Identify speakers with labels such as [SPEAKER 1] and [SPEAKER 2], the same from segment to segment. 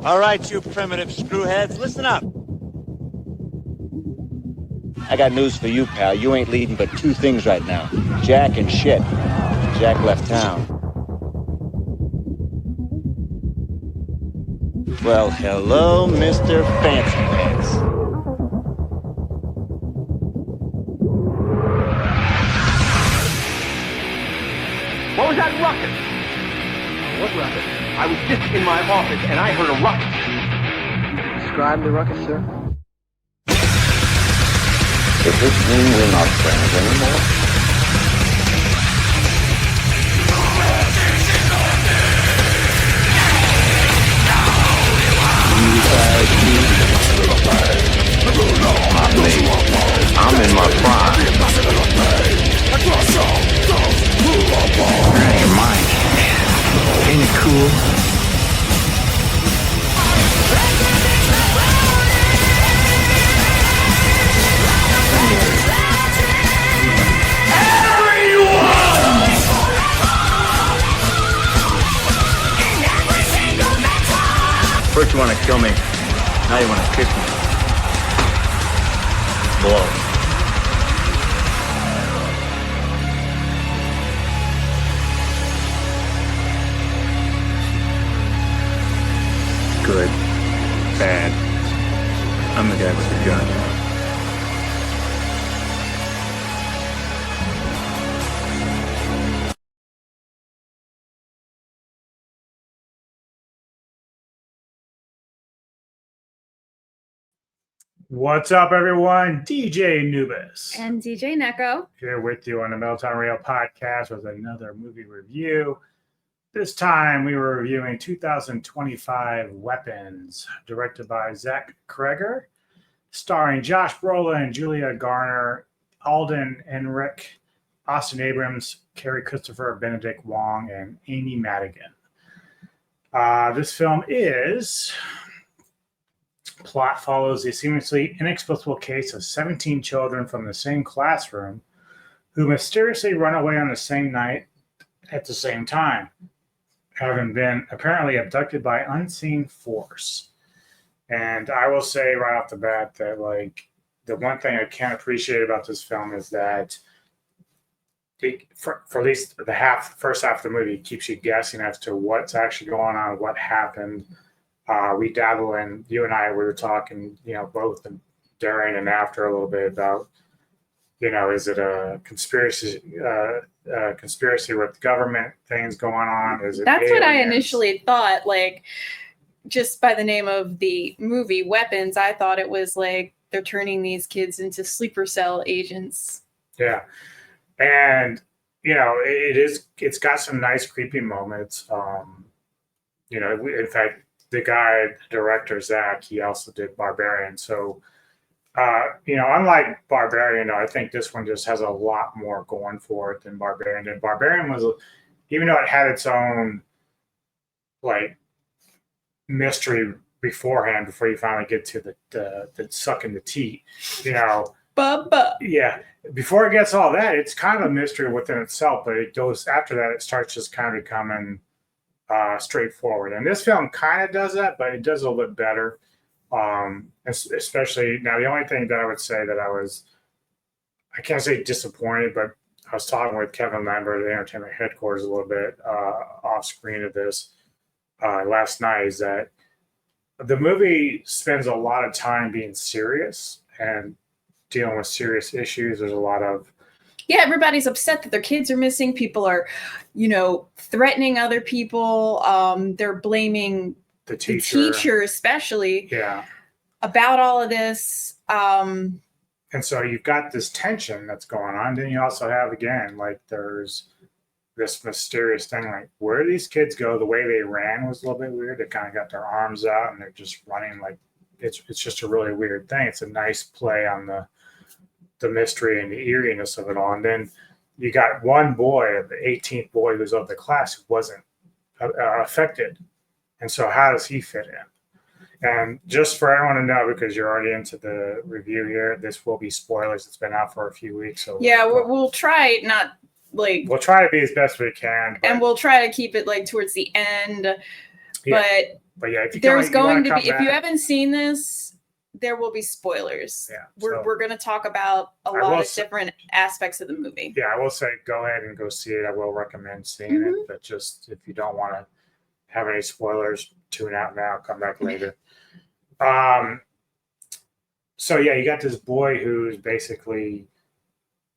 [SPEAKER 1] All right, you primitive screwheads, listen up. I got news for you, pal. You ain't leading but two things right now. Jack and shit. Jack left town. Well, hello, Mr. Fancy Pants.
[SPEAKER 2] What was that ruckus? What ruckus? I was just in my office and I heard a ruckus.
[SPEAKER 3] Describe the ruckus, sir.
[SPEAKER 4] Does this mean we're not friends anymore? I'm in my prime.
[SPEAKER 3] You're out of your mind. Ain't it cool? First you want to kill me, now you want to kiss me. Blow. Good. Bad. I'm the guy with the gun.
[SPEAKER 5] What's up, everyone? DJ Nubis
[SPEAKER 6] And DJ Neko.
[SPEAKER 5] here with you on the Meltdown Rail podcast with another movie review. This time we were reviewing 2025 Weapons, directed by Zach Kreger, starring Josh Brolin, Julia Garner, Alden Ehrenreich, Austin Abrams, Carrie Christopher, Benedict Wong, and Amy Madigan. This film plot follows the seemingly inexplicable case of 17 children from the same classroom who mysteriously run away on the same night at the same time, having been apparently abducted by unseen force. And I will say right off the bat that, like, the one thing I can't appreciate about this film is that for at least the first half of the movie, it keeps you guessing as to what's actually going on, what happened. We dabble in, you and I were talking, both during and after a little bit about, is it a conspiracy with government things going on? Is it
[SPEAKER 6] That's
[SPEAKER 5] aliens?
[SPEAKER 6] what I initially thought, like, just by the name of the movie, Weapons, I thought it was like they're turning these kids into sleeper cell agents.
[SPEAKER 5] Yeah. And, it's got some nice creepy moments. In fact, the director, Zach, he also did Barbarian. So, unlike Barbarian, I think this one just has a lot more going for it than Barbarian. And Barbarian was, even though it had its own, like, mystery beforehand, before you finally get to the sucking the teat,
[SPEAKER 6] Bubba.
[SPEAKER 5] Yeah. Before it gets all that, it's kind of a mystery within itself, but it goes after that, it starts just kind of becoming straightforward. And this film kind of does that, but it does a little bit better. Especially now, the only thing that I would say that I can't say disappointed, but I was talking with Kevin Lambert at the Entertainment Headquarters a little bit off screen of this last night, is that the movie spends a lot of time being serious and dealing with serious issues. There's a lot of
[SPEAKER 6] everybody's upset that their kids are missing. People are, threatening other people. They're blaming
[SPEAKER 5] the teacher
[SPEAKER 6] especially,
[SPEAKER 5] yeah,
[SPEAKER 6] about all of this.
[SPEAKER 5] And so you've got this tension that's going on. Then you also have, again, like, there's this mysterious thing, like, where do these kids go? The way they ran was a little bit weird. They kind of got their arms out and they're just running, like, it's just a really weird thing. It's a nice play on the mystery and the eeriness of it all. And then you got one boy, the 18th boy who's of the class, who wasn't affected. And so how does he fit in? And just for everyone to know, because you're already into the review here, this will be spoilers. It's been out for a few weeks. So
[SPEAKER 6] Yeah, we'll try not, like...
[SPEAKER 5] We'll try to be as best we can.
[SPEAKER 6] And we'll try to keep it, like, towards the end.
[SPEAKER 5] Yeah.
[SPEAKER 6] But
[SPEAKER 5] But yeah, if you
[SPEAKER 6] There's going to
[SPEAKER 5] come
[SPEAKER 6] be, if you
[SPEAKER 5] back-
[SPEAKER 6] haven't seen this, there will be spoilers.
[SPEAKER 5] Yeah,
[SPEAKER 6] We're going to talk about a
[SPEAKER 5] I
[SPEAKER 6] lot
[SPEAKER 5] will
[SPEAKER 6] of
[SPEAKER 5] say-
[SPEAKER 6] different aspects of the movie.
[SPEAKER 5] yeah, I will say go ahead and go see it. I will recommend seeing
[SPEAKER 6] Mm-hmm.
[SPEAKER 5] it, but just if you don't want to have any spoilers, tune out now, come back later. So yeah, you got this boy who's basically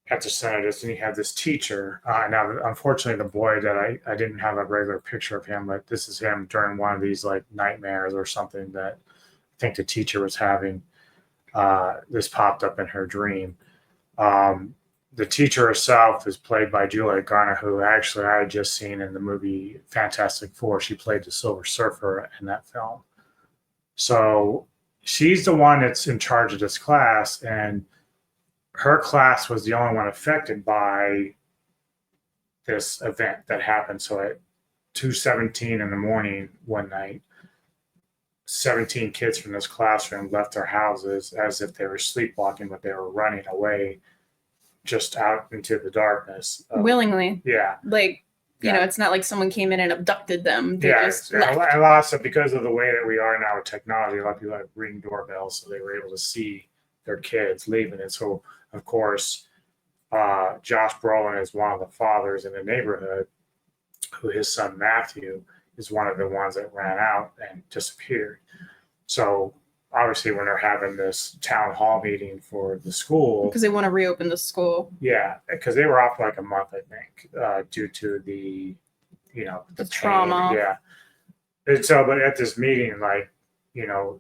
[SPEAKER 5] at the center of this, and you have this teacher. Now, unfortunately, the boy that I didn't have a regular picture of him, but this is him during one of these like nightmares or something that I think the teacher was having. This popped up in her dream. The teacher herself is played by Julia Garner, who actually I had just seen in the movie Fantastic Four. She played the Silver Surfer in that film. So she's the one that's in charge of this class, and her class was the only one affected by this event that happened. So at 2:17 in the morning one night, 17 kids from this classroom left their houses as if they were sleepwalking, but they were running away just out into the darkness.
[SPEAKER 6] Willingly.
[SPEAKER 5] Yeah.
[SPEAKER 6] Like, you
[SPEAKER 5] Yeah.
[SPEAKER 6] know, it's not like someone came in and abducted them. They just
[SPEAKER 5] and
[SPEAKER 6] left.
[SPEAKER 5] a lot of because of the way that we are now with technology, a lot of people have ring doorbells, so they were able to see their kids leaving. And so, of course, Josh Brolin is one of the fathers in the neighborhood, who his son Matthew is one of the ones that ran out and disappeared. So obviously, when they're having this town hall meeting for the school,
[SPEAKER 6] Because they want to reopen the school.
[SPEAKER 5] yeah, because they were off like a month, I think, due to the,
[SPEAKER 6] The
[SPEAKER 5] pain.
[SPEAKER 6] trauma.
[SPEAKER 5] Yeah. And so, but at this meeting, like,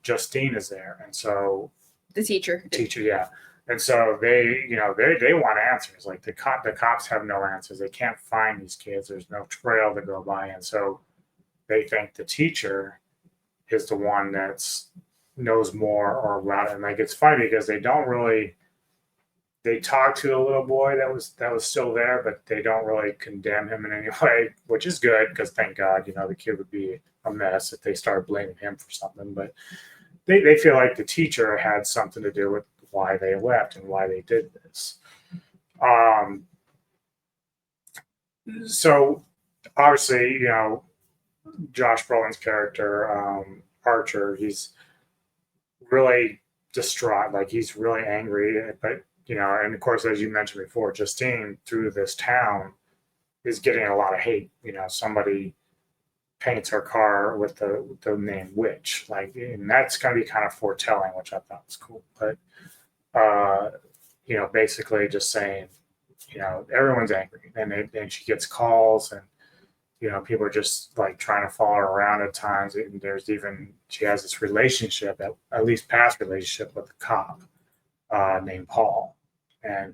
[SPEAKER 5] Justine is there. And so,
[SPEAKER 6] The teacher.
[SPEAKER 5] teacher, yeah. And so they want answers. Like the cops have no answers. They can't find these kids. There's no trail to go by. And so they think the teacher is the one that's knows more or about it. And like, it's funny because they talk to the little boy that was still there, but they don't really condemn him in any way, which is good because thank God, the kid would be a mess if they started blaming him for something. But they feel like the teacher had something to do with why they left and why they did this. So obviously, Josh Brolin's character, Archer, he's really distraught. Like he's really angry, but and of course, as you mentioned before, Justine through this town is getting a lot of hate. Somebody paints her car with the name witch, like, and that's going to be kind of foretelling, which I thought was cool. But basically just saying, everyone's angry, and she gets calls, and people are just like trying to follow her around at times. And there's even she has this relationship, at least past relationship, with a cop named Paul. And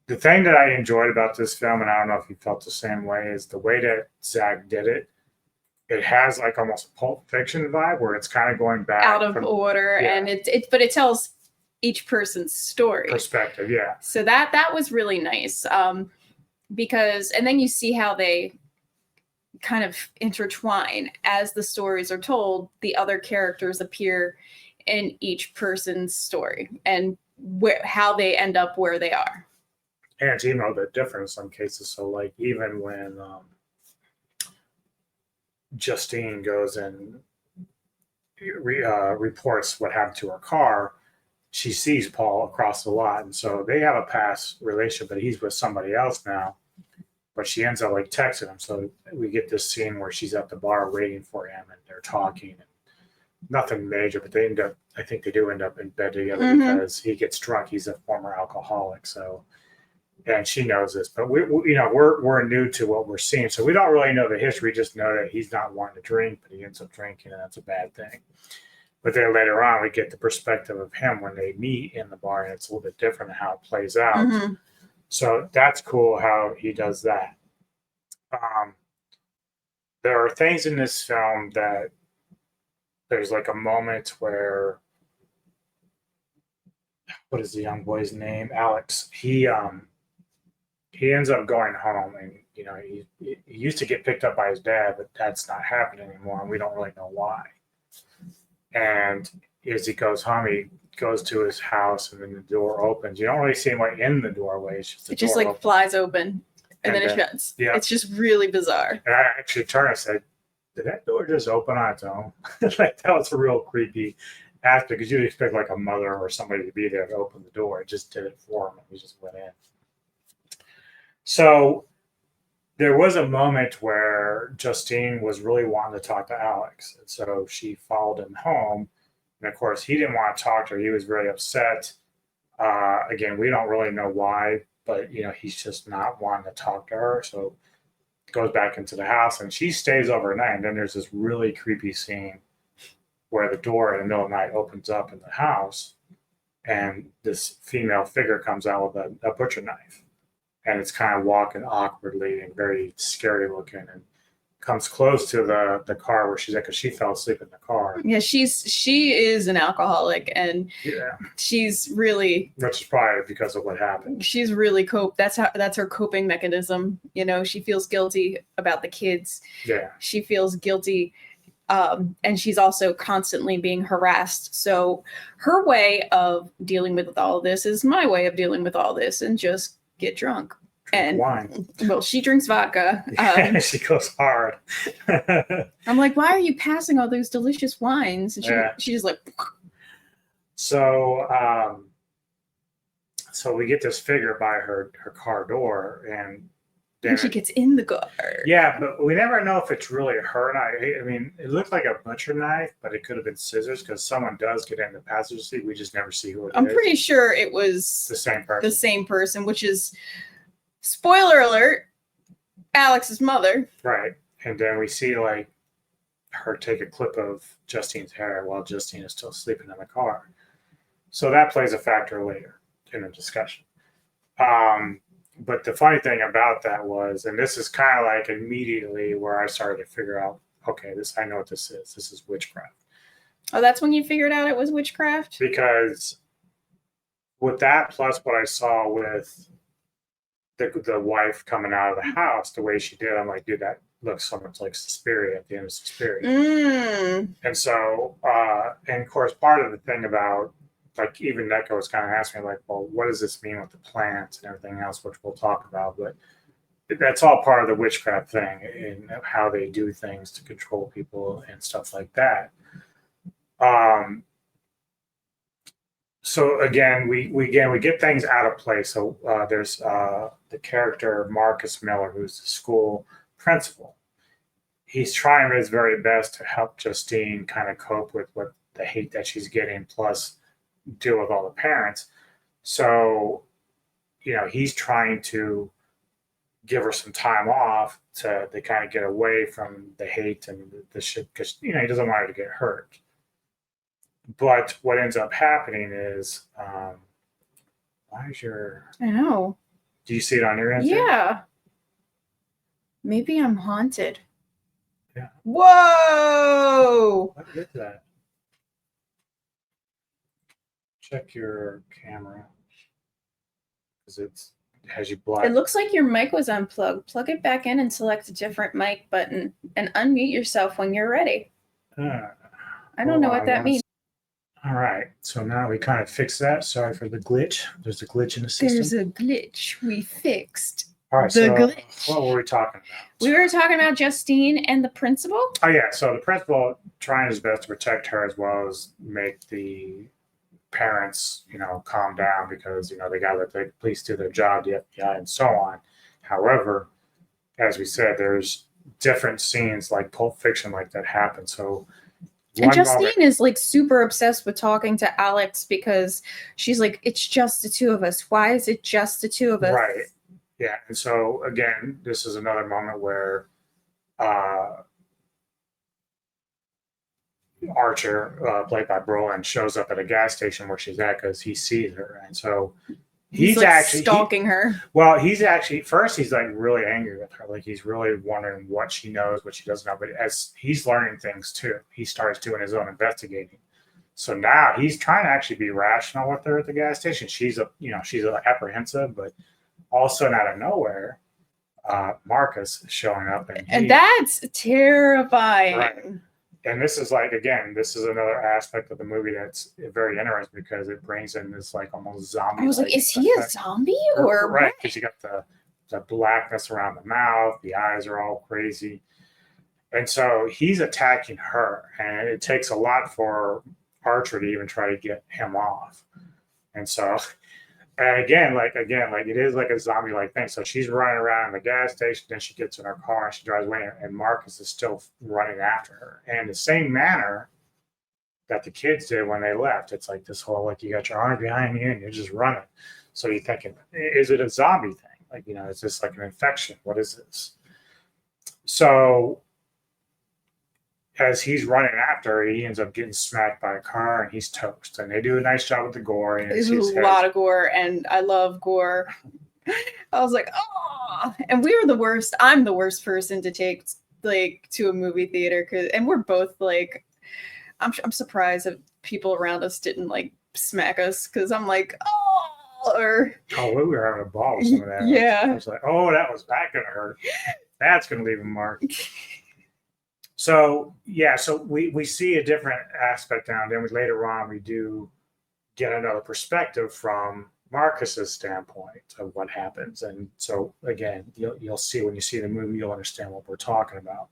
[SPEAKER 5] the thing that I enjoyed about this film, and I don't know if you felt the same way, is the way that Zach did it. It has like almost a Pulp Fiction vibe where it's kind of going back
[SPEAKER 6] Out of order,
[SPEAKER 5] yeah.
[SPEAKER 6] and but it tells each person's story.
[SPEAKER 5] Perspective, yeah.
[SPEAKER 6] So that was really nice, because and then you see how they kind of intertwine as the stories are told. The other characters appear in each person's story and how they end up where they are.
[SPEAKER 5] And it's even a bit different in some cases. So like even when Justine goes and reports what happened to her car, she sees Paul across the lot. And so they have a past relationship, but he's with somebody else now. But she ends up like texting him. So we get this scene where she's at the bar waiting for him and they're talking. And nothing major, but I think they do end up in bed together because he gets drunk. He's a former alcoholic. So, and she knows this, but we're new to what we're seeing. So we don't really know the history. We just know that he's not wanting to drink, but he ends up drinking, and that's a bad thing. But then later on, we get the perspective of him when they meet in the bar, and it's a little bit different how it plays out.
[SPEAKER 6] Mm-hmm.
[SPEAKER 5] So that's cool how he does that. There are things in this film that there's like a moment where, what is the young boy's name? Alex. He ends up going home, and he used to get picked up by his dad, but that's not happening anymore, and we don't really know why. And as he goes home, he goes to his house, and then the door opens. You don't really see him like in the doorway. It
[SPEAKER 6] just like
[SPEAKER 5] opens.
[SPEAKER 6] flies open and then it shuts.
[SPEAKER 5] Yeah.
[SPEAKER 6] It's just really bizarre.
[SPEAKER 5] And I actually turned and said, did that door just open on its own? Like, that was a real creepy aspect, because you'd expect like a mother or somebody to be there to open the door. It just did it for him. He just went in. So there was a moment where Justine was really wanting to talk to Alex. And so she followed him home. And of course, he didn't want to talk to her. He was very upset. Again, we don't really know why, but he's just not wanting to talk to her. So goes back into the house, and she stays overnight. And then there's this really creepy scene where the door in the middle of the night opens up in the house, and this female figure comes out with a butcher knife, and it's kind of walking awkwardly and very scary looking, and comes close to the car where she's at, because she fell asleep in the car.
[SPEAKER 6] Yeah, she is an alcoholic, and she's really,
[SPEAKER 5] which is probably because of what happened.
[SPEAKER 6] She's really that's her coping mechanism. She feels guilty about the kids.
[SPEAKER 5] Yeah,
[SPEAKER 6] she feels guilty, and she's also constantly being harassed. So her way of dealing with all of this is my way of dealing with all this, and just get drunk. And
[SPEAKER 5] wine.
[SPEAKER 6] Well, she drinks vodka.
[SPEAKER 5] She goes hard.
[SPEAKER 6] I'm like, why are you passing all those delicious wines? And she's like,
[SPEAKER 5] so we get this figure by her car door, and
[SPEAKER 6] then she gets in the car.
[SPEAKER 5] Yeah, but we never know if it's really her knife. I mean, it looked like a butcher knife, but it could have been scissors, because someone does get in the passenger seat. We just never see who it is.
[SPEAKER 6] I'm pretty sure it was
[SPEAKER 5] the same person.
[SPEAKER 6] The same person, which is, spoiler alert, Alex's mother.
[SPEAKER 5] Right. And then we see like her take a clip of Justine's hair while Justine is still sleeping in the car. So that plays a factor later in the discussion. But the funny thing about that was, and this is kind of like immediately where I started to figure out, okay, I know what this is. This is witchcraft.
[SPEAKER 6] Oh, that's when you figured out it was witchcraft?
[SPEAKER 5] Because with that, plus what I saw with the wife coming out of the house, the way she did, I'm like, dude, that looks so much like Suspiria at the end of Suspiria. And so, and of course, part of the thing about, like, even Neko was kind of asking me, like, well, what does this mean with the plants and everything else, which we'll talk about. But that's all part of the witchcraft thing, and how they do things to control people and stuff like that. So again, we get things out of place. So there's the character Marcus Miller, who's the school principal. He's trying his very best to help Justine kind of cope with what the hate that she's getting, plus deal with all the parents. So, he's trying to give her some time off to kind of get away from the hate and the shit, because he doesn't want her to get hurt. But what ends up happening is, why is your...
[SPEAKER 6] I know.
[SPEAKER 5] Do you see it on your end?
[SPEAKER 6] Yeah. Maybe I'm haunted.
[SPEAKER 5] Yeah.
[SPEAKER 6] Whoa!
[SPEAKER 5] What is that? Check your camera, because it has you black.
[SPEAKER 6] It looks like your mic was unplugged. Plug it back in and select a different mic button and unmute yourself when you're ready. I don't know what that means.
[SPEAKER 5] All right, so now we kind of fixed that. Sorry for the glitch. There's a glitch in the system.
[SPEAKER 6] There's a glitch. We fixed
[SPEAKER 5] All right,
[SPEAKER 6] glitch.
[SPEAKER 5] What were we talking about?
[SPEAKER 6] We were talking about Justine and the principal.
[SPEAKER 5] Oh, yeah. So the principal trying his best to protect her, as well as make the parents, calm down, because, they got to let the police do their job, the FBI, and so on. However, as we said, there's different scenes like Pulp Fiction like that happen. So,
[SPEAKER 6] and Justine is like super obsessed with talking to Alex, because she's like, it's just the two of us. Why is it just the two of us?
[SPEAKER 5] Right. Yeah. And so again, this is another moment where Archer, played by Brolin, shows up at a gas station where she's at, because he sees her. And so he's like actually
[SPEAKER 6] stalking her.
[SPEAKER 5] Well, he's actually, first he's like really angry with her. Like, he's really wondering what she knows, what she doesn't know. But as he's learning things too, he starts doing his own investigating. So now he's trying to actually be rational with her at the gas station. She's apprehensive, but all of a sudden, out of nowhere, Marcus is showing up,
[SPEAKER 6] and that's terrifying.
[SPEAKER 5] Right. And this is like, again, this is another aspect of the movie that's very interesting, because it brings in this like almost zombie.
[SPEAKER 6] I was like, is he a zombie or
[SPEAKER 5] right? Because you got the blackness around the mouth, the eyes are all crazy, And so he's attacking her, and it takes a lot for Archer to even try to get him off. And so, and again, it is like a zombie-like thing. So she's running around the gas station, then she gets in her car and she drives away, and Marcus is still running after her. And the same manner that the kids did when they left. It's like this whole, like, you got your arm behind you and you're just running. So you're thinking, is it a zombie thing? Like, you know, is this like an infection? What is this? So as he's running after her, he ends up getting smacked by a car and he's toast. And they do a nice job with the gore. And
[SPEAKER 6] There's a lot of gore, and I love gore. I was like, oh, and we were the worst. I'm the worst person to take like to a movie theater, and we're both like, I'm surprised that people around us didn't like smack us, because I'm like, oh, or
[SPEAKER 5] we were having a ball with some of that.
[SPEAKER 6] Yeah.
[SPEAKER 5] I was like, oh, that gonna hurt. That's gonna leave a mark. So yeah, so we see a different aspect now. Then later on we do get another perspective from Marcus's standpoint of what happens. And so again, you'll see when you see the movie, you'll understand what we're talking about.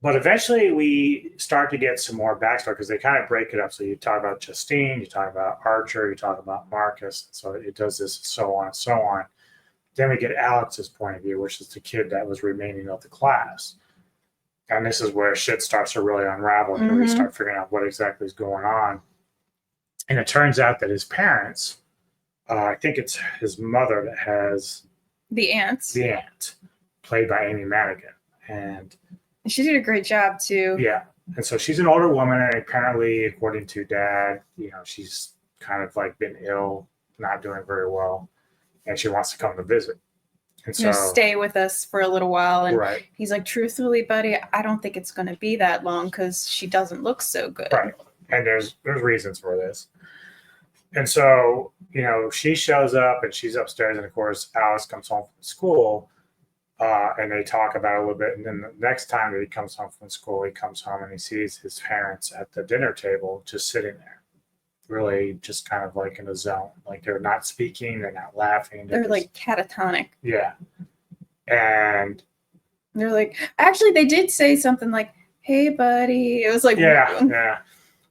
[SPEAKER 5] But eventually we start to get some more backstory, because they kind of break it up. So you talk about Justine, you talk about Archer, you talk about Marcus. So it does this, so on and so on. Then we get Alex's point of view, which is the kid that was remaining of the class. And this is where shit starts to really unravel. And we start figuring out what exactly is going on. And it turns out that his parents, I think it's his mother that has
[SPEAKER 6] the aunt,
[SPEAKER 5] played by Amy Madigan. And
[SPEAKER 6] she did a great job too.
[SPEAKER 5] Yeah. And so she's an older woman, and apparently, according to Dad, you know, she's kind of like been ill, not doing very well, and she wants to come to visit. And so
[SPEAKER 6] stay with us for a little while. And
[SPEAKER 5] right.
[SPEAKER 6] He's like, truthfully, buddy, I don't think it's going to be that long, because she doesn't look so good.
[SPEAKER 5] Right. And there's reasons for this. And so, you know, she shows up and she's upstairs, and of course, Alex comes home from school. And they talk about it a little bit. And then the next time that he comes home from school, he comes home and he sees his parents at the dinner table just sitting there, really just kind of like in a zone. Like they're not speaking, they're not laughing.
[SPEAKER 6] They're like catatonic.
[SPEAKER 5] Yeah. And
[SPEAKER 6] they're like, actually, they did say something like, hey, buddy. It was like,
[SPEAKER 5] yeah.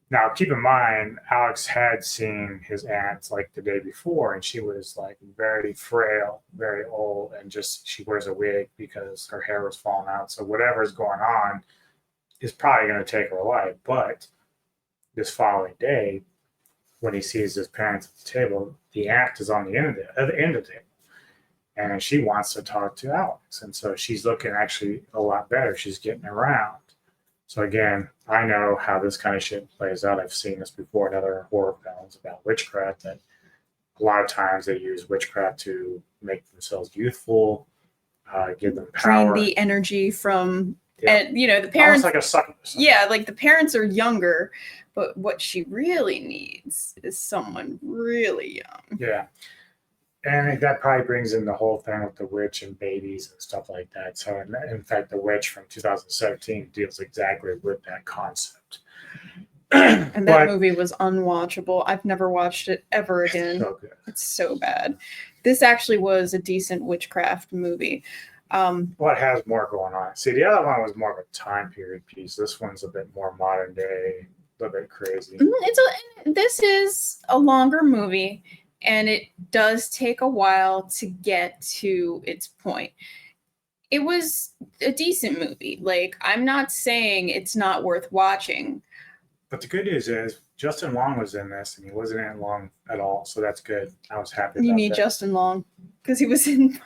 [SPEAKER 5] Now, keep in mind, Alex had seen his aunt like the day before, and she was like very frail, very old, and just she wears a wig because her hair was falling out. So whatever's going on is probably going to take her life. But this following day, when he sees his parents at the table, the aunt is on the end of the table, and she wants to talk to Alex. And so she's looking actually a lot better. She's getting around. So again, I know how this kind of shit plays out. I've seen this before in other horror films about witchcraft, that a lot of times they use witchcraft to make themselves youthful, give them power.
[SPEAKER 6] Drain the energy from, and you know, the parents.
[SPEAKER 5] Almost like a succubus.
[SPEAKER 6] Yeah, like the parents are younger, but what she really needs is someone really young.
[SPEAKER 5] Yeah. And that probably brings in the whole thing with the witch and babies and stuff like that. So, in fact, The Witch from 2017 deals exactly with that concept.
[SPEAKER 6] And that movie was unwatchable. I've never watched it ever again.
[SPEAKER 5] So good.
[SPEAKER 6] It's so bad. This actually was a decent witchcraft movie.
[SPEAKER 5] What has more going on? See, the other one was more of a time period piece. This one's a bit more modern day, a little bit crazy.
[SPEAKER 6] This is a longer movie. And it does take a while to get to its point. It was a decent movie. Like, I'm not saying it's not worth watching.
[SPEAKER 5] But the good news is Justin Long was in this, and he wasn't in it long at all. So that's good. I was happy about that.
[SPEAKER 6] You mean Justin Long? Because he was in...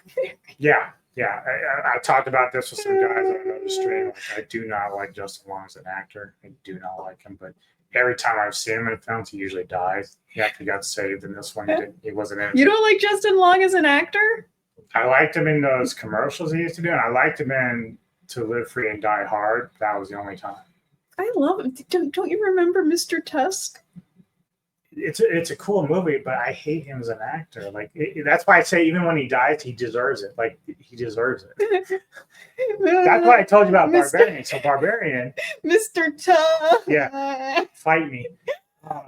[SPEAKER 5] Yeah. I talked about this with some guys on another stream. Like, I do not like Justin Long as an actor. I do not like him, but every time I've seen him in films, he usually dies. He actually got saved in this one. He wasn't in it.
[SPEAKER 6] You don't like Justin Long as an actor?
[SPEAKER 5] I liked him in those commercials he used to do, and I liked him in To Live Free and Die Hard. That was the only time.
[SPEAKER 6] I love him. Don't you remember Mr. Tusk?
[SPEAKER 5] It's a cool movie, but I hate him as an actor. Like that's why I say even when he dies, he deserves it. Like he deserves it. That's what I told you about Barbarian. So Barbarian,
[SPEAKER 6] Mr. Tusk.
[SPEAKER 5] Yeah, fight me.
[SPEAKER 6] That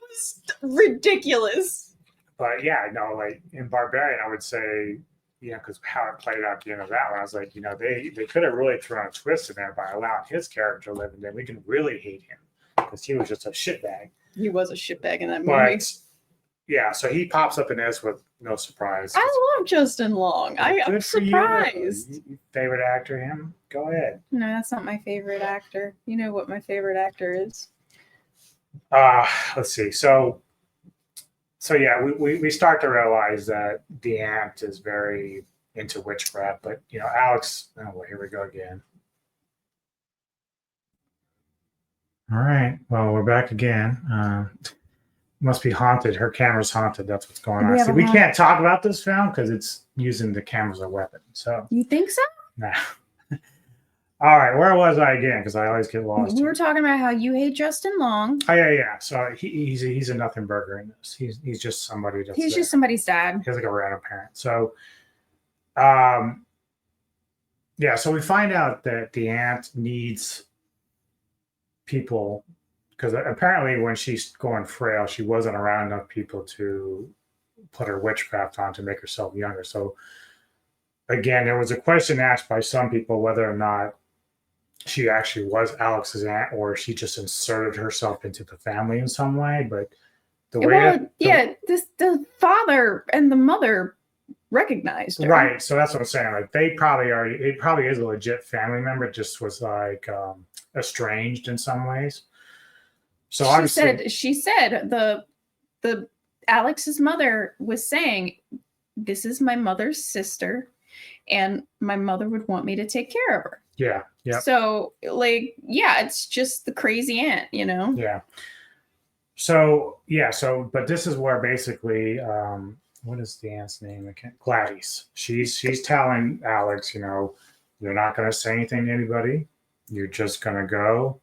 [SPEAKER 6] was ridiculous.
[SPEAKER 5] But yeah, no, like in Barbarian, I would say because how it played out at the end of that one, I was like, they could have really thrown a twist in there by allowing his character to live, and then we can really hate him because he was just a shitbag.
[SPEAKER 6] He was a shitbag in that movie.
[SPEAKER 5] But yeah, so he pops up in this with no surprise.
[SPEAKER 6] I love Justin Long. I'm surprised.
[SPEAKER 5] You favorite actor, him? Go ahead.
[SPEAKER 6] No, that's not my favorite actor. You know what my favorite actor is?
[SPEAKER 5] Let's see. So yeah, we start to realize that the aunt is very into witchcraft, but Alex. Oh, well, here we go again. All right. Well, we're back again. Must be haunted. Her camera's haunted. That's what's going on. So we can't talk about this film because it's using the camera as a weapon. So
[SPEAKER 6] you think so?
[SPEAKER 5] Nah. All right. Where was I again? Because I always get lost.
[SPEAKER 6] We were talking about how you hate Justin Long.
[SPEAKER 5] Oh yeah. So he's a nothing burger in this. He's just somebody.
[SPEAKER 6] He's just somebody's dad.
[SPEAKER 5] He's like a random parent. So, yeah. So we find out that the aunt needs people. Because apparently when she's going frail, she wasn't around enough people to put her witchcraft on to make herself younger. So again, there was a question asked by some people whether or not she actually was Alex's aunt or she just inserted herself into the family in some way. But the way
[SPEAKER 6] the father and the mother recognized her.
[SPEAKER 5] Right. So that's what I'm saying. Like it probably is a legit family member. It just was like estranged in some ways. So
[SPEAKER 6] she said the Alex's mother was saying, "This is my mother's sister, and my mother would want me to take care of her."
[SPEAKER 5] Yeah. Yeah.
[SPEAKER 6] So it's just the crazy aunt,
[SPEAKER 5] Yeah. So but this is where basically, what is the aunt's name? Gladys. She's telling Alex, you're not going to say anything to anybody. You're just going to go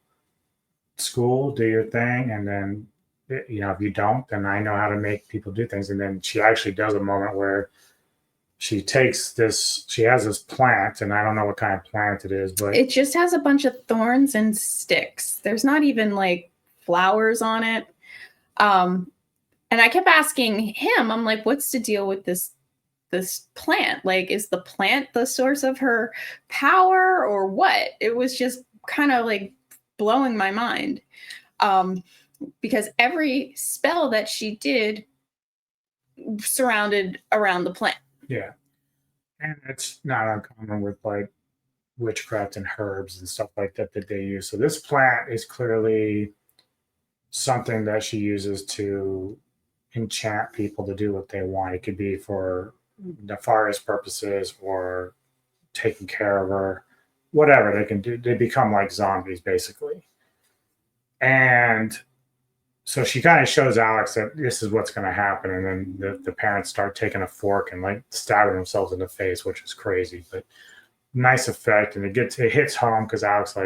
[SPEAKER 5] school, do your thing, and then if you don't, then I know how to make people do things. And then she actually does a moment where she has this plant, and I don't know what kind of plant it is, but
[SPEAKER 6] it just has a bunch of thorns and sticks. There's not even like flowers on it. And I kept asking him, I'm like, what's the deal with this plant? Like, is the plant the source of her power or what? It was just kind of like blowing my mind, because every spell that she did surrounded around the plant.
[SPEAKER 5] Yeah, and it's not uncommon with like witchcraft and herbs and stuff like that they use. So this plant is clearly something that she uses to enchant people to do what they want. It could be for nefarious purposes or taking care of her. Whatever they can do, they become like zombies basically. And so she kind of shows Alex that this is what's going to happen, and then the parents start taking a fork and like stabbing themselves in the face, which is crazy, but nice effect. And it hits home because Alex,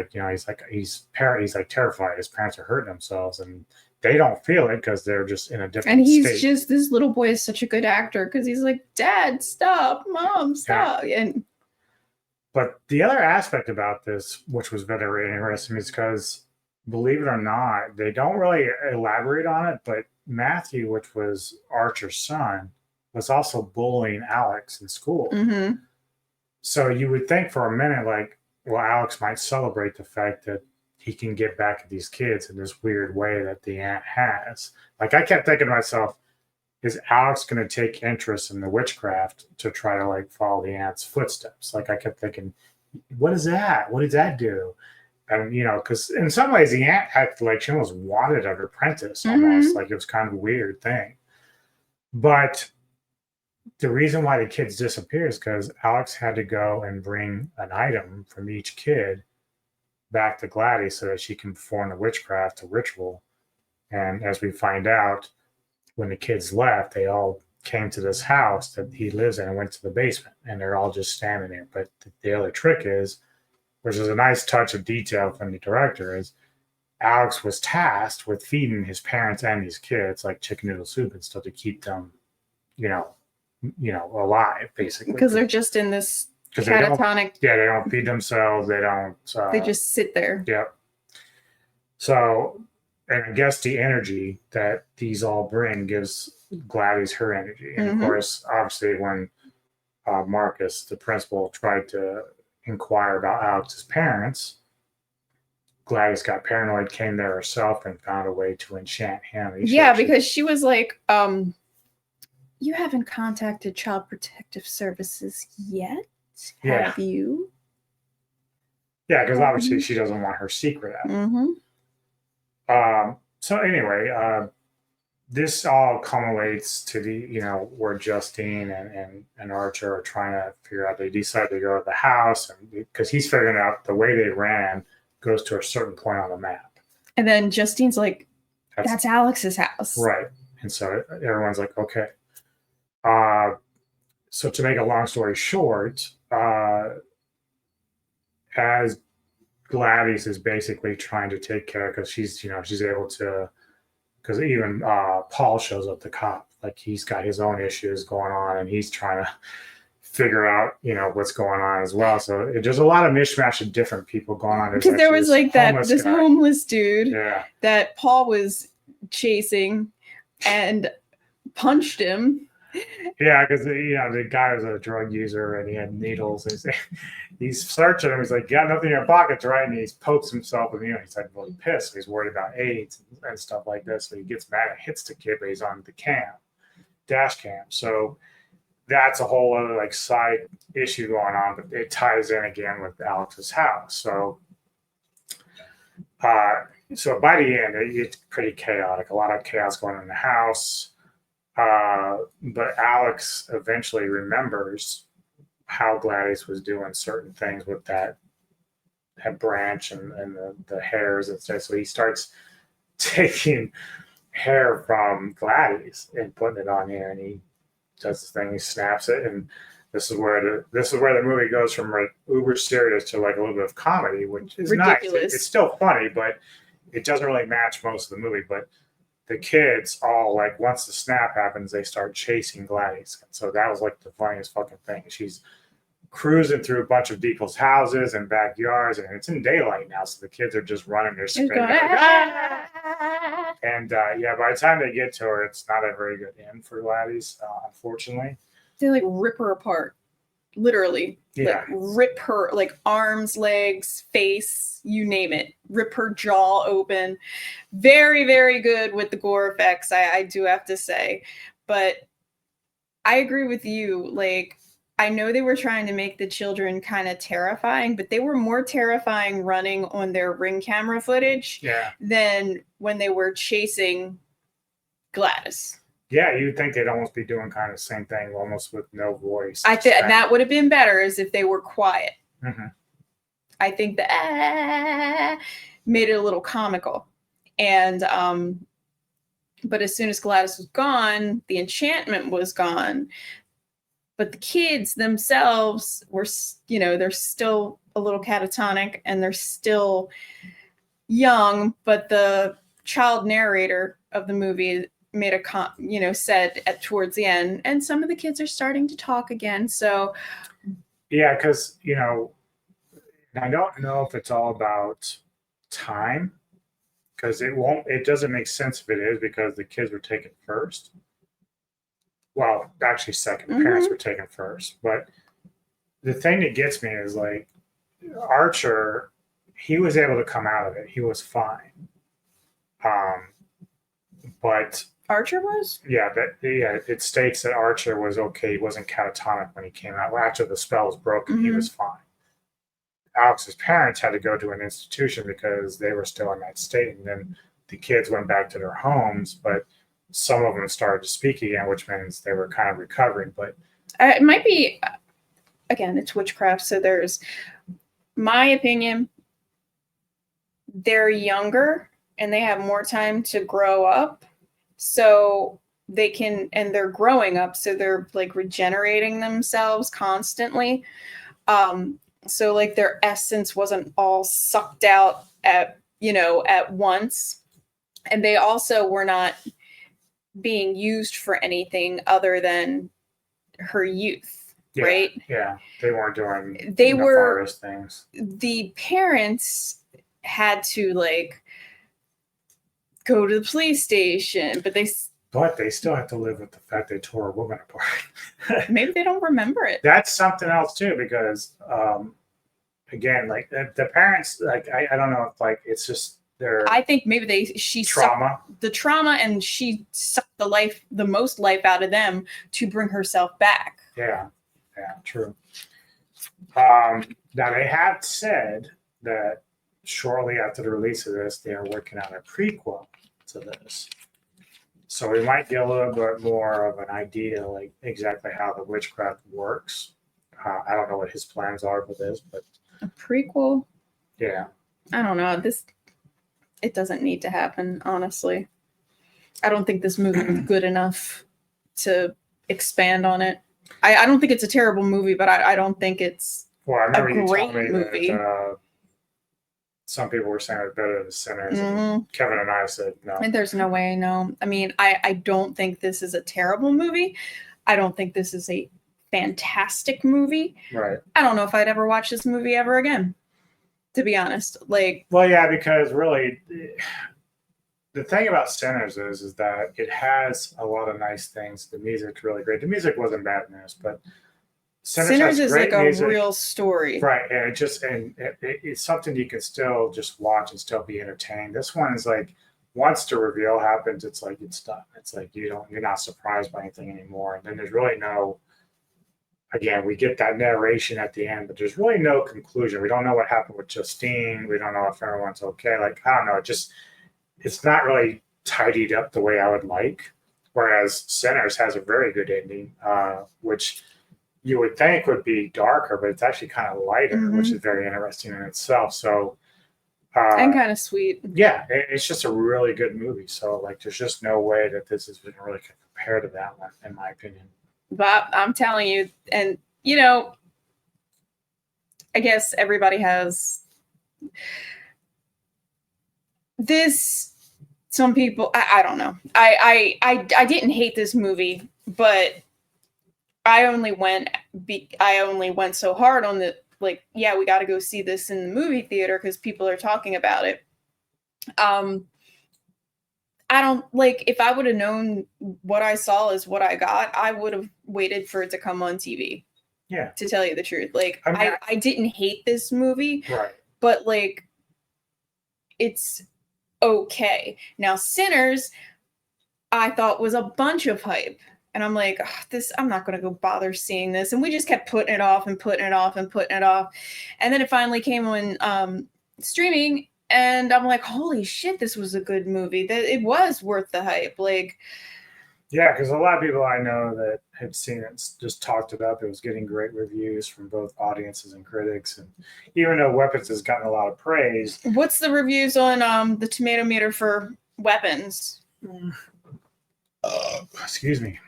[SPEAKER 5] he's terrified. His parents are hurting themselves, and they don't feel it because they're just in a different. And
[SPEAKER 6] he's just, this little boy is such a good actor because he's like, "Dad, stop! Mom, stop!" Yeah.
[SPEAKER 5] But the other aspect about this, which was very interesting, is because, believe it or not, they don't really elaborate on it, but Matthew, which was Archer's son, was also bullying Alex in school.
[SPEAKER 6] Mm-hmm.
[SPEAKER 5] So you would think for a minute, like, well, Alex might celebrate the fact that he can get back at these kids in this weird way that the aunt has. Like, I kept thinking to myself, is Alex going to take interest in the witchcraft to try to like follow the aunt's footsteps? Like I kept thinking, what is that? What does that do? And because in some ways the aunt acted like she almost wanted an apprentice, almost like it was kind of a weird thing. But the reason why the kids disappear is because Alex had to go and bring an item from each kid back to Gladys so that she can perform the witchcraft, the ritual. And as we find out, when the kids left, they all came to this house that he lives in and went to the basement, and they're all just standing there. But the other trick is, which is a nice touch of detail from the director, is Alex was tasked with feeding his parents and these kids like chicken noodle soup and stuff to keep them, alive, basically.
[SPEAKER 6] Because they're just in this catatonic.
[SPEAKER 5] They don't feed themselves. They don't.
[SPEAKER 6] They just sit there.
[SPEAKER 5] Yep. So. And I guess the energy that these all bring gives Gladys her energy. And of course, obviously, when Marcus, the principal, tried to inquire about Alex's parents, Gladys got paranoid, came there herself, and found a way to enchant him.
[SPEAKER 6] Yeah, because she was like, you haven't contacted Child Protective Services yet, have you?
[SPEAKER 5] Yeah, because obviously she doesn't want her secret out.
[SPEAKER 6] Mm-hmm.
[SPEAKER 5] So anyway, this all culminates to the, where Justine and Archer are trying to figure out, they decide to go to the house, and because he's figuring out the way they ran goes to a certain point on the map.
[SPEAKER 6] And then Justine's like, that's Alex's house.
[SPEAKER 5] Right. And so everyone's like, okay. So to make a long story short, as Gladys is basically trying to take care, because she's able to, because even Paul shows up, the cop, like he's got his own issues going on, and he's trying to figure out, what's going on as well. So there's a lot of mishmash of different people going on.
[SPEAKER 6] Because there was like this homeless dude that Paul was chasing and punched him.
[SPEAKER 5] Yeah, because the guy was a drug user and he had needles. And he's searching him. He's like, "Got nothing in your pockets, right?" And he pokes himself, and he's like really pissed. He's worried about AIDS and stuff like this. So he gets mad and hits the kid, but he's on the dash cam. So that's a whole other like side issue going on, but it ties in again with Alex's house. So, so by the end, it's pretty chaotic. A lot of chaos going on in the house. But Alex eventually remembers how Gladys was doing certain things with that branch and the hairs and stuff. So he starts taking hair from Gladys and putting it on here, and he does this thing. He snaps it, and this is where the movie goes from like uber serious to like a little bit of comedy, which is
[SPEAKER 6] ridiculous.
[SPEAKER 5] Nice. It's still funny, but it doesn't really match most of the movie. But the kids all like, once the snap happens, they start chasing Gladys. And so that was like the funniest fucking thing. She's cruising through a bunch of people's houses and backyards, and it's in daylight now, so the kids are just running their screaming. And by the time they get to her, it's not a very good end for Gladys, unfortunately.
[SPEAKER 6] They like rip her apart, literally.
[SPEAKER 5] Yeah.
[SPEAKER 6] Like rip her, like arms, legs, face, you name it. Rip her jaw open. Very, very good with the gore effects, I do have to say. But I agree with you. Like, I know they were trying to make the children kind of terrifying, but they were more terrifying running on their Ring camera footage than when they were chasing Gladys.
[SPEAKER 5] Yeah, you'd think they'd almost be doing kind of the same thing, almost with no voice.
[SPEAKER 6] I think that would have been better as if they were quiet.
[SPEAKER 5] Mm-hmm.
[SPEAKER 6] I think the made it a little comical. And but as soon as Gladys was gone, the enchantment was gone. But the kids themselves were, they're still a little catatonic and they're still young. But the child narrator of the movie made said towards the end, and some of the kids are starting to talk again. So
[SPEAKER 5] yeah, because I don't know if it's all about time, because it doesn't make sense if it is, because the kids were taken first. Well, actually second. The parents were taken first. But the thing that gets me is like Archer, he was able to come out of it. He was fine. But
[SPEAKER 6] Archer was?
[SPEAKER 5] Yeah, it states that Archer was okay. He wasn't catatonic when he came out. Well, after the spell was broken, he was fine. Alex's parents had to go to an institution because they were still in that state. And then the kids went back to their homes, but some of them started to speak again, which means they were kind of recovering. But
[SPEAKER 6] it might be, again, it's witchcraft. So there's, my opinion, they're younger and they have more time to grow up. So they can, and they're growing up. So they're like regenerating themselves constantly. So like their essence wasn't all sucked out at once. And they also were not being used for anything other than her youth, right?
[SPEAKER 5] Yeah, they weren't doing
[SPEAKER 6] nefarious
[SPEAKER 5] things.
[SPEAKER 6] The parents had to like go to the police station, but
[SPEAKER 5] But they still have to live with the fact they tore a woman apart.
[SPEAKER 6] Maybe they don't remember it.
[SPEAKER 5] That's something else too, because again, like the parents, like I don't know if like it's just their
[SPEAKER 6] I think maybe she
[SPEAKER 5] trauma.
[SPEAKER 6] sucked the trauma, and she sucked the most life out of them to bring herself back.
[SPEAKER 5] Yeah, true. Now they have said that shortly after the release of this, they are working on a prequel to this. So we might get a little bit more of an idea, like exactly how the witchcraft works. I don't know what his plans are for this, but
[SPEAKER 6] A prequel?
[SPEAKER 5] yeah.
[SPEAKER 6] I don't know. It doesn't need to happen, honestly. I don't think this movie was good enough to expand on it. I don't think it's a terrible movie, but I don't think it's
[SPEAKER 5] Well, I remember
[SPEAKER 6] a
[SPEAKER 5] you
[SPEAKER 6] great
[SPEAKER 5] telling me
[SPEAKER 6] movie.
[SPEAKER 5] that some people were saying it's better than Sinners.
[SPEAKER 6] Mhm.
[SPEAKER 5] And Kevin and I said no.
[SPEAKER 6] And there's no way, no. I mean, I don't think this is a terrible movie. I don't think this is a fantastic movie.
[SPEAKER 5] Right.
[SPEAKER 6] I don't know if I'd ever watch this movie ever again, to be honest. Like,
[SPEAKER 5] Well, yeah, because really, the thing about Sinners is that it has a lot of nice things. The music's really great. The music wasn't bad in this, but
[SPEAKER 6] Sinners
[SPEAKER 5] has
[SPEAKER 6] is
[SPEAKER 5] great
[SPEAKER 6] like a
[SPEAKER 5] music.
[SPEAKER 6] real story.
[SPEAKER 5] Right, and it's something you can still just watch and still be entertained. This one is like once the reveal happens, it's like it's done. It's like you're not surprised by anything anymore. And then there's really no. Again, we get that narration at the end, but there's really no conclusion. We don't know what happened with Justine. We don't know if everyone's okay. Like I don't know. It's not really tidied up the way I would like. Whereas Sinners has a very good ending, which you would think would be darker, but it's actually kind of lighter, which is very interesting in itself. So,
[SPEAKER 6] And kind of sweet.
[SPEAKER 5] Yeah, it's just a really good movie. So, like, there's just no way that this is really compared to that one, in my opinion.
[SPEAKER 6] But I'm telling you, and I guess everybody has this. Some people, I don't know. I didn't hate this movie, but I only went so hard on the we got to go see this in the movie theater because people are talking about it. I don't if I would have known what I saw is what I got, I would have waited for it to come on TV.
[SPEAKER 5] Yeah.
[SPEAKER 6] To tell you the truth. I didn't hate this movie.
[SPEAKER 5] Right.
[SPEAKER 6] But it's okay. Now Sinners, I thought was a bunch of hype. And I'm like, I'm not going to go bother seeing this. And we just kept putting it off and putting it off and putting it off. And then it finally came on streaming. And I'm like, holy shit, this was a good movie. That it was worth the hype.
[SPEAKER 5] Yeah, because a lot of people I know that had seen it just talked it up. It was getting great reviews from both audiences and critics. And even though Weapons has gotten a lot of praise.
[SPEAKER 6] What's the reviews on the tomato meter for Weapons?
[SPEAKER 5] Excuse me.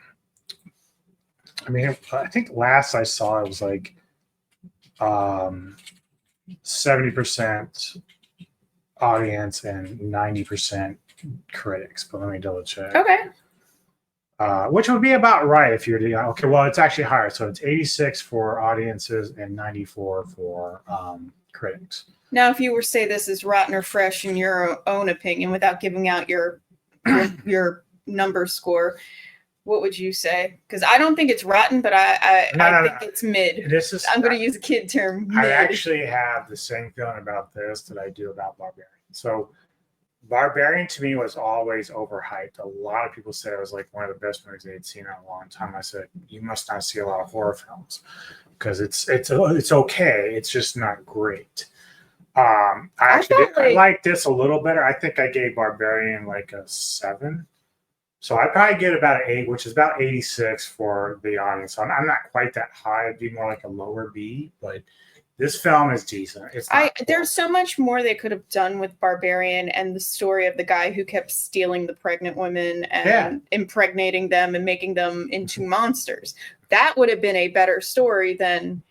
[SPEAKER 5] I mean, I think last I saw it was 70% audience and 90% critics. But let me double check.
[SPEAKER 6] Okay.
[SPEAKER 5] Which would be about right if you're doing okay. Well, it's actually higher, so it's 86 for audiences and 94 for critics.
[SPEAKER 6] Now, if you were to say this is rotten or fresh in your own opinion, without giving out your number score, what would you say? Because I don't think it's rotten, but I think it's mid. I'm going to use a kid term. Mid.
[SPEAKER 5] I actually have the same feeling about this that I do about Barbarian. So Barbarian to me was always overhyped. A lot of people said it was one of the best movies they'd seen in a long time. I said, you must not see a lot of horror films because it's okay. It's just not great. I like this a little better. I think I gave Barbarian a 7. So I'd probably get about an 8, which is about 86 for the audience. So I'm not quite that high. It'd be more like a lower B, but this film is decent.
[SPEAKER 6] There's so much more they could have done with Barbarian and the story of the guy who kept stealing the pregnant women and impregnating them and making them into monsters. That would have been a better story and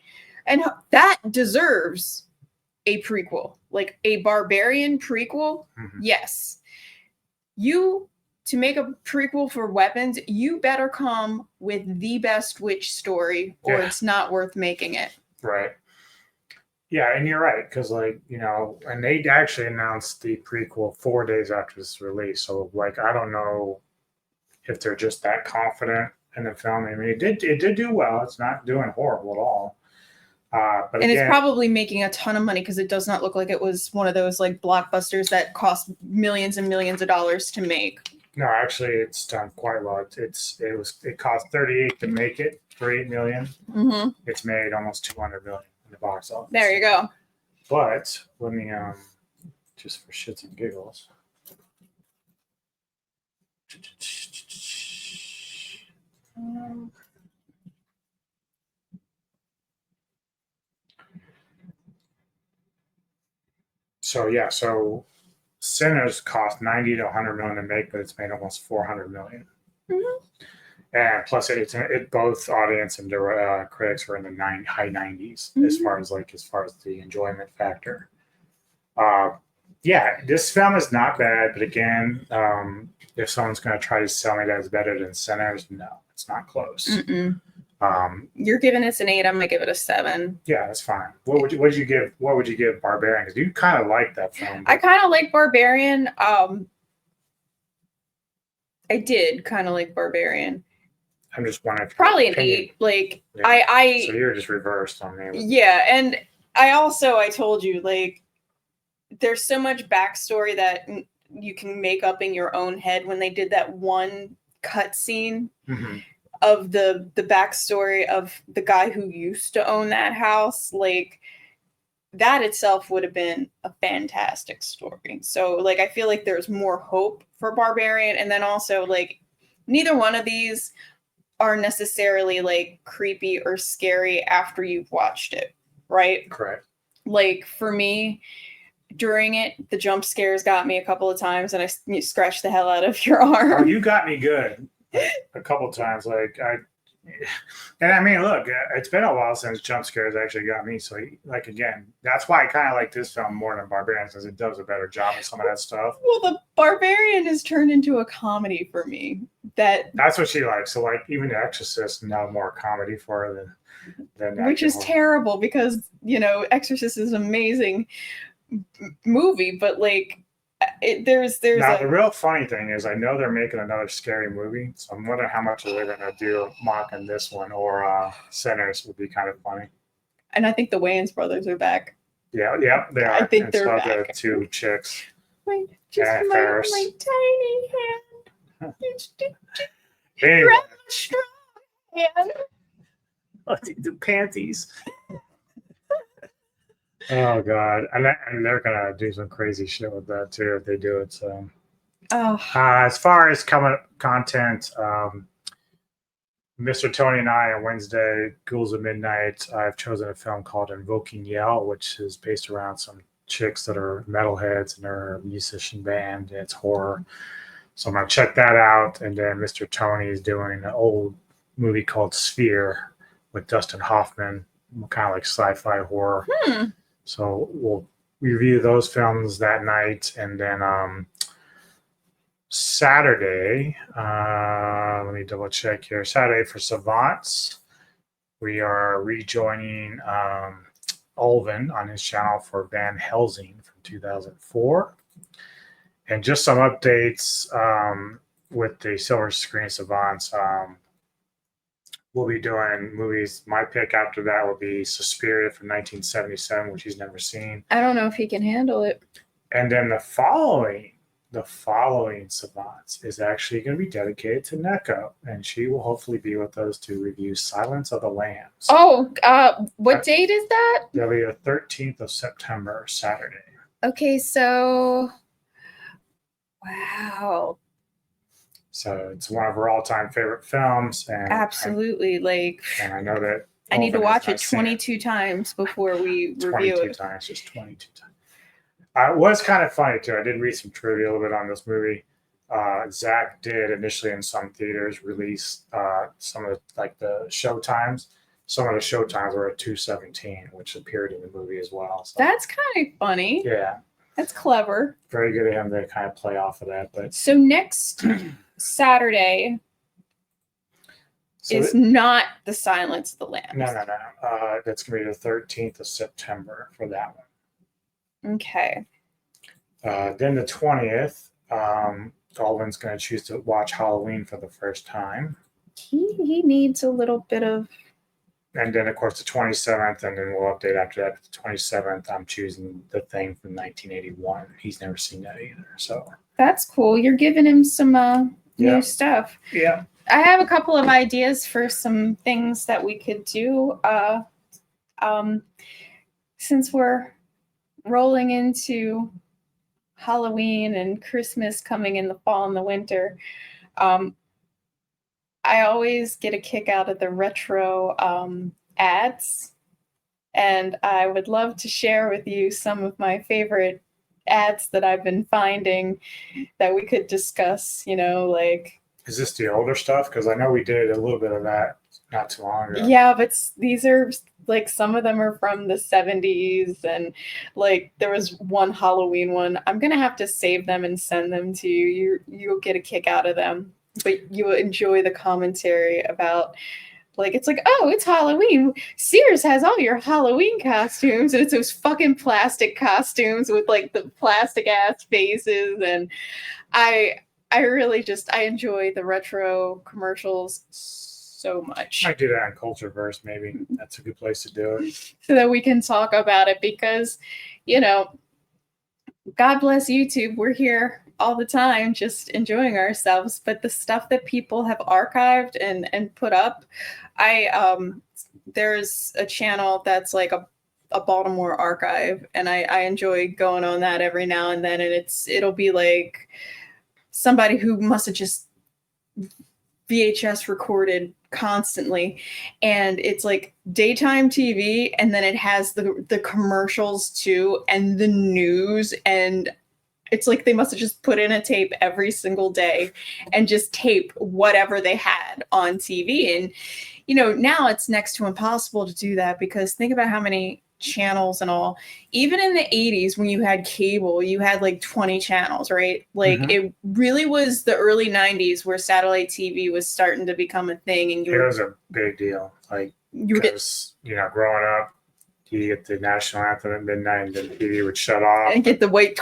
[SPEAKER 6] that deserves a prequel, a Barbarian prequel. Mm-hmm. Yes. To make a prequel for Weapons, you better come with the best witch story or it's not worth making it.
[SPEAKER 5] Right. Yeah, and you're right, because and they actually announced the prequel 4 days after this release. So I don't know if they're just that confident in the film. I mean, it did do well. It's not doing horrible at all. But
[SPEAKER 6] And
[SPEAKER 5] again,
[SPEAKER 6] it's probably making a ton of money because it does not look like it was one of those like blockbusters that cost millions and millions of dollars to make.
[SPEAKER 5] no, actually, it's done quite well. It cost 38 to make it for 8 million.
[SPEAKER 6] Mm-hmm.
[SPEAKER 5] It's made almost 200 million in the box office.
[SPEAKER 6] There you go.
[SPEAKER 5] But let me just for shits and giggles. So Sinners cost 90 to 100 million to make, but it's made almost 400 million.
[SPEAKER 6] Mm-hmm.
[SPEAKER 5] And plus, it both audience and critics were in the high 90s
[SPEAKER 6] Mm-hmm.
[SPEAKER 5] as far as the enjoyment factor. Yeah, this film is not bad, but again, if someone's going to try to sell me that it's better than Sinners, no, it's not close.
[SPEAKER 6] Mm-mm. You're giving this an 8. I'm gonna give it a 7.
[SPEAKER 5] Yeah, that's fine. What would you give Barbarian? Because you kind of like that film.
[SPEAKER 6] I kind of like Barbarian. I did kind of like Barbarian.
[SPEAKER 5] I'm just wondering.
[SPEAKER 6] Probably an 8. Like
[SPEAKER 5] Yeah.
[SPEAKER 6] I
[SPEAKER 5] So you're just reversed on me.
[SPEAKER 6] yeah, and I told you like there's so much backstory that you can make up in your own head when they did that one cut scene.
[SPEAKER 5] Mm-hmm.
[SPEAKER 6] Of the backstory of the guy who used to own that house, like that itself would have been a fantastic story. So like I feel like there's more hope for Barbarian, and then also like neither one of these are necessarily like creepy or scary after you've watched it, right?
[SPEAKER 5] Correct.
[SPEAKER 6] Like for me, during it, the jump scares got me a couple of times, and I scratched the hell out of your arm.
[SPEAKER 5] Oh, you got me good. A couple times, look, it's been a while since jump scares actually got me. So, like again, that's why I kind of like this film more than Barbarian, because it does a better job of some of that stuff.
[SPEAKER 6] Well, the Barbarian has turned into a comedy for me. That's
[SPEAKER 5] what she likes. So, like, even The Exorcist now more comedy for her than
[SPEAKER 6] which is terrible because Exorcist is an amazing movie, but like. There's
[SPEAKER 5] now the real funny thing is I know they're making another scary movie, so I'm wondering how much they're gonna do mocking this one or Sinners would be kind of funny.
[SPEAKER 6] And I think the Wayans brothers are back.
[SPEAKER 5] Yeah, they are.
[SPEAKER 6] I think they're back.
[SPEAKER 5] The 2 chicks.
[SPEAKER 6] My
[SPEAKER 5] Ferris.
[SPEAKER 6] tiny hand.
[SPEAKER 5] Anyway.
[SPEAKER 6] Grab my strong hand.
[SPEAKER 5] The panties. Oh God, and they're gonna do some crazy shit with that too if they do it. So, as far as content, Mr. Tony and I on Wednesday, Ghouls of Midnight. I've chosen a film called Invoking Yell, which is based around some chicks that are metalheads and they're a musician band. It's horror, so I'm gonna check that out. And then Mr. Tony is doing an old movie called Sphere with Dustin Hoffman, kind of like sci-fi horror. So we'll review those films that night, and then Saturday, let me double check here. Saturday for Savants, we are rejoining Ulven on his channel for Van Helsing from 2004. And just some updates with the Silver Screen Savants. We'll be doing movies. My pick after that will be Suspiria from 1977, which he's never seen.
[SPEAKER 6] I don't know if he can handle it.
[SPEAKER 5] And then the following Savants is actually going to be dedicated to Neko, and she will hopefully be with us to review Silence of the Lambs.
[SPEAKER 6] Oh, what date is that?
[SPEAKER 5] That'll be the 13th of September, Saturday.
[SPEAKER 6] Okay, so wow.
[SPEAKER 5] So it's one of her all-time favorite films, and
[SPEAKER 6] absolutely,
[SPEAKER 5] and I know that
[SPEAKER 6] I need to watch it 22 times before we review it.
[SPEAKER 5] 22 times, just 22 times. It was kind of funny too. I did read some trivia a little bit on this movie. Zach did initially in some theaters release some of the show times. Some of the show times were at 2:17, which appeared in the movie as well. So,
[SPEAKER 6] that's kind of funny.
[SPEAKER 5] Yeah,
[SPEAKER 6] that's clever.
[SPEAKER 5] Very good of him to kind of play off of that. But
[SPEAKER 6] so next Saturday is not the Silence of the Lambs.
[SPEAKER 5] No. That's going to be the 13th of September for that one.
[SPEAKER 6] Okay.
[SPEAKER 5] Then the 20th, Alvin's going to choose to watch Halloween for the first time.
[SPEAKER 6] He needs a little bit of.
[SPEAKER 5] And then, of course, the 27th, and then we'll update after that. The 27th, I'm choosing The Thing from 1981. He's never seen that either. So
[SPEAKER 6] That's cool. You're giving him some
[SPEAKER 5] Yeah.
[SPEAKER 6] new stuff.
[SPEAKER 5] yeah,
[SPEAKER 6] I have a couple of ideas for some things that we could do. Since we're rolling into Halloween and Christmas coming in the fall and the winter, I always get a kick out of the retro ads, and I would love to share with you some of my favorite ads that I've been finding that we could discuss, like.
[SPEAKER 5] is this the older stuff? Because I know we did a little bit of that not too long ago.
[SPEAKER 6] Yeah, but these are like some of them are from the 70s, and like there was one Halloween one. I'm gonna have to save them and send them to you. You'll get a kick out of them, but you will enjoy the commentary about. Like, it's like, oh, it's Halloween. Sears has all your Halloween costumes. And it's those fucking plastic costumes with, like, the plastic-ass faces. And I really I enjoy the retro commercials so much.
[SPEAKER 5] Might do that on Cultureverse, maybe. That's a good place to do it.
[SPEAKER 6] So that we can talk about it because, God bless YouTube. We're here all the time just enjoying ourselves, but the stuff that people have archived and put up, there's a channel that's like a Baltimore archive, and I enjoy going on that every now and then, and it'll be like somebody who must have just VHS recorded constantly, and it's like daytime TV, and then it has the commercials too, and the news, and it's like they must have just put in a tape every single day and just tape whatever they had on TV. And, now it's next to impossible to do that because think about how many channels and all. Even in the 80s when you had cable, you had like 20 channels, right? Like It really was the early 90s where satellite TV was starting to become a thing. And
[SPEAKER 5] It was a big deal. Like, because, growing up, you get the national anthem at midnight and then the TV would shut off.
[SPEAKER 6] And get the white...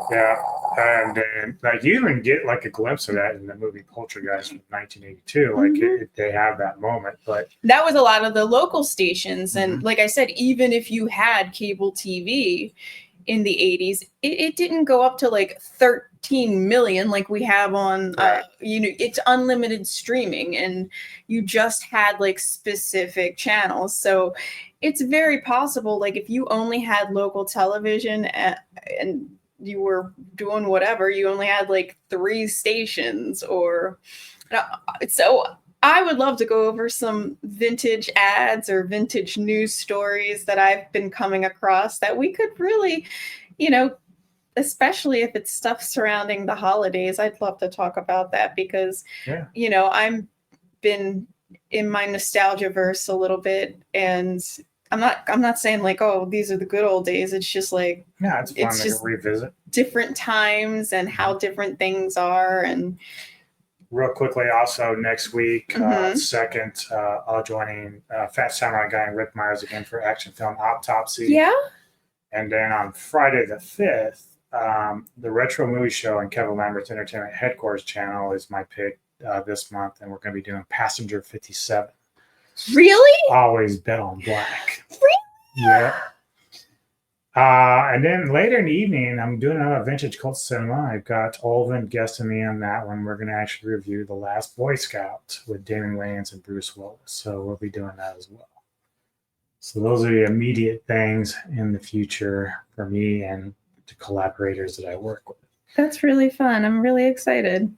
[SPEAKER 5] Yeah, and then like you even get like a glimpse of that in the movie Poltergeist from 1982. Like they have that moment, but
[SPEAKER 6] that was a lot of the local stations. And like I said, even if you had cable TV in the 80s, it didn't go up to like 13 million like we have on. It's unlimited streaming, and you just had like specific channels. So it's very possible, like if you only had local television and you were doing whatever, you only had like 3 stations or so. I would love to go over some vintage ads or vintage news stories that I've been coming across that we could really, especially if it's stuff surrounding the holidays. I'd love to talk about that because, I'm been in my nostalgia verse a little bit, and I'm not saying like, oh, these are the good old days. It's just like,
[SPEAKER 5] yeah, it's fun to revisit
[SPEAKER 6] different times and how different things are. And
[SPEAKER 5] real quickly, also next week, second, I'll joining Fat Samurai Guy and Rick Myers again for action film Autopsy.
[SPEAKER 6] Yeah.
[SPEAKER 5] And then on Friday the 5th, the Retro Movie Show and Kevin Lambert's Entertainment Headquarters channel is my pick this month, and we're going to be doing Passenger 57.
[SPEAKER 6] Really?
[SPEAKER 5] Always Bet on Black.
[SPEAKER 6] Really?
[SPEAKER 5] Yeah. And then later in the evening, I'm doing another Vintage Cult Cinema. I've got Olvin guesting me on that one. We're going to actually review The Last Boy Scout with Damon Wayans and Bruce Willis. So we'll be doing that as well. So those are the immediate things in the future for me and the collaborators that I work with.
[SPEAKER 6] That's really fun. I'm really excited.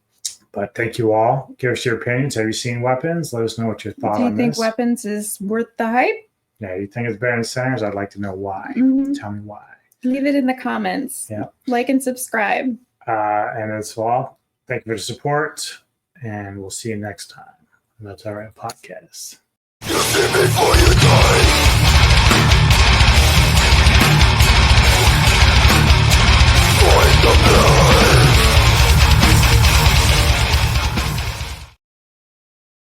[SPEAKER 5] But thank you all. Give us your opinions. Have you seen Weapons? Let us know what your thought on this.
[SPEAKER 6] Do you think Weapons is worth the hype?
[SPEAKER 5] Yeah, you think it's better than Sinners? I'd like to know why. Tell me why.
[SPEAKER 6] Leave it in the comments.
[SPEAKER 5] Yeah.
[SPEAKER 6] Like and subscribe.
[SPEAKER 5] And as well, thank you for the support, and we'll see you next time on the That's All Right Podcast.